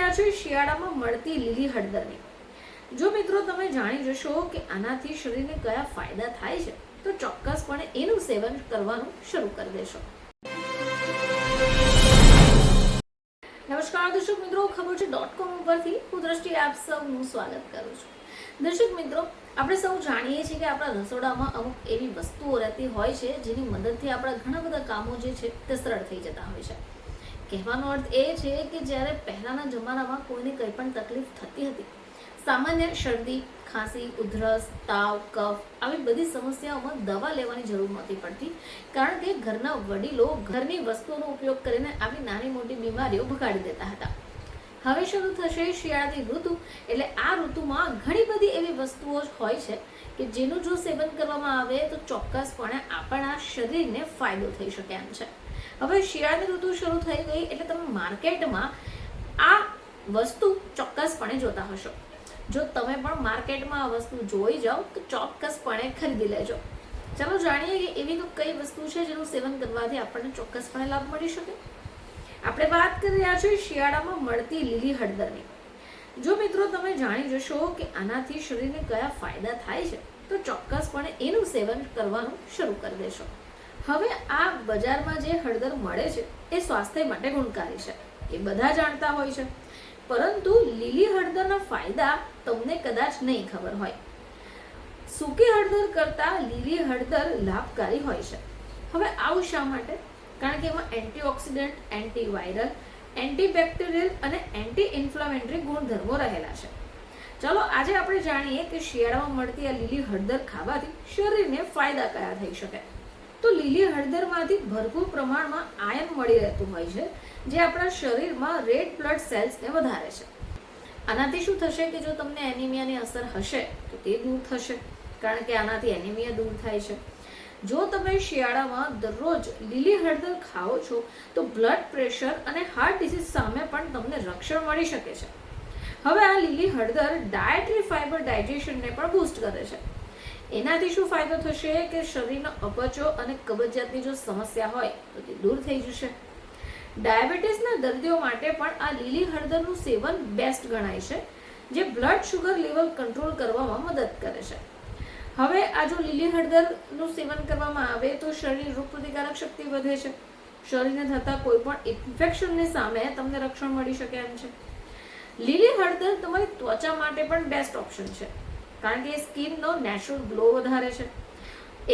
રહ્યા છો શિયાળામાં મળતી લીલી હળદરની। જો મિત્રો તમે જાણી જશો કે આનાથી શરીરને કયા ફાયદા થાય છે તો ચોક્કસપણે એનું સેવન કરવાનું શરૂ કરી દેશો। નમસ્કાર દર્શક મિત્રો, ખબર છે .com ઉપરથી હું દ્રષ્ટિ આપ સૌનું સ્વાગત કરું છું। દર્શક મિત્રો, આપણે સૌ જાણીએ છીએ કે આપણા રસોડામાં અમુક એવી વસ્તુઓ રહેતી હોય છે જેની મદદથી આપણા ઘણા બધા કામો જે છે તે સરળ થઈ જતા હોય છે। કહેવાનો અર્થ એ છે કે જ્યારે પહેલાના જમાનામાં કોઈને કંઈ પણ તકલીફ થતી હતી, સામાન્ય શરદી, ખાંસી, ઉધરસ, તાવ, કફ આવી બધી સમસ્યાઓમાં દવા લેવાની જરૂર નહોતી પડતી, કારણ કે ઘરના વડીલો ઘરની વસ્તુઓનો ઉપયોગ કરીને આવી નાની મોટી બીમારીઓ ભગાડી દેતા હતા। હવે શરૂ થશે શિયાળાની ઋતુ, એટલે આ ઋતુમાં ઘણી બધી એવી વસ્તુઓ હોય છે કે જેનું જો સેવન કરવામાં આવે તો ચોક્કસપણે આપણા શરીરને ફાયદો થઈ શકે એમ છે। હવે શિયાળાની ઋતુ શરૂ થઈ ગઈ એટલે તમે માર્કેટમાં આ વસ્તુ ચોક્કસપણે જોતા હશો। જો તમે પણ માર્કેટમાં આ વસ્તુ જોઈ જાઓ તો ચોક્કસપણે ખરીદી લેજો। ચાલો જાણીએ કે એવી તો કઈ વસ્તુ છે જેનું સેવન કરવાથી આપણને ચોક્કસપણે લાભ મળી શકે। આપણે વાત કરી રહ્યા છીએ શિયાળામાં મળતી લીલી હળદરની। જો મિત્રો તમે જાણી જશો કે આનાથી શરીરને કયા ફાયદા થાય છે તો ચોક્કસપણે એનું સેવન કરવાનું શરૂ કરી દેશો। હવે આ બજારમાં જે હળદર મળે છે એ સ્વાસ્થ્ય માટે ગુણકારી છે, એ બધા જાણતા હોય છે, પરંતુ લીલી હળદરના ફાયદા તમને કદાચ નહીં ખબર હોય। સૂકી હળદર કરતાં લીલી હળદર લાભકારી હોય છે। હવે આવું શા માટે? કારણ કે એમાં એન્ટીઓક્સિડન્ટ, એન્ટીવાયરલ, એન્ટીબેક્ટેરિયલ અને એન્ટી ઇન્ફ્લામેટરી ગુણધર્મો રહેલા છે। ચાલો આજે આપણે જાણીએ કે શિયાળામાં મળતી આ લીલી હળદર ખાવાથી શરીરને ફાયદા કયા થઈ શકે। તો લીલી હળદરમાંથી ભરપૂર પ્રમાણમાં આયર્ન મળી રહેતું હોય છે, જે આપણા શરીરમાં રેડ બ્લડ સેલ્સને વધારે છે। આનાથી શું થશે કે જો તમને એનિમિયાની અસર હશે તો તે દૂર થશે, કારણ કે આનાથી એનિમિયા દૂર થાય છે। જો તમે શિયાળામાં દરરોજ લીલી હળદર ખાઓ છો તો બ્લડ પ્રેશર અને હાર્ટ ડિસીઝ સામે પણ તમને રક્ષણ મળી શકે છે। હવે આ લીલી હળદર ડાયટરી ફાઇબર ડાયજેશનને પણ બૂસ્ટ કરે છે। એનાથી શું ફાયદો થશે કે શરીરનો અપચો અને કબજિયાતની જો સમસ્યા હોય તો તે દૂર થઈ જશે। ડાયાબિટીસના દર્દીઓ માટે પણ આ લીલી હળદરનું સેવન બેસ્ટ ગણાય છે, જે બ્લડ શુગર લેવલ કંટ્રોલ કરવામાં મદદ કરે છે। હવે આ જો લીલી હળદરનું સેવન કરવામાં આવે તો શરીરની રોગપ્રતિકારક શક્તિ વધે છે, શરીરને થતા કોઈ પણ ઇન્ફેક્શનની સામે તમને રક્ષણ મળી શકે એમ છે। લીલી હળદર તમારી ત્વચા માટે પણ બેસ્ટ ઓપ્શન છે, કારણ કે એ સ્કિનનો નેચરલ ગ્લો વધારે છે,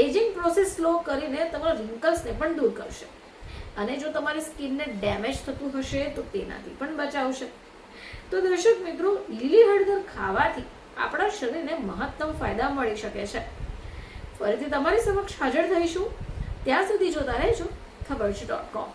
એજિંગ પ્રોસેસ સ્લો કરીને તમારા રિંકલ્સને પણ દૂર કરશે, અને જો તમારી સ્કિનને ડેમેજ થતું હશે તો તેનાથી પણ બચાવશે। તો દર્શક મિત્રો, લીલી હળદર ખાવાથી આપણા શરીરને મહત્તમ ફાયદા મળી શકે છે। ફરીથી તમારી સમક્ષ હાજર થઈશું, ત્યાં સુધી જોતા રહેજો ખબર છે .com।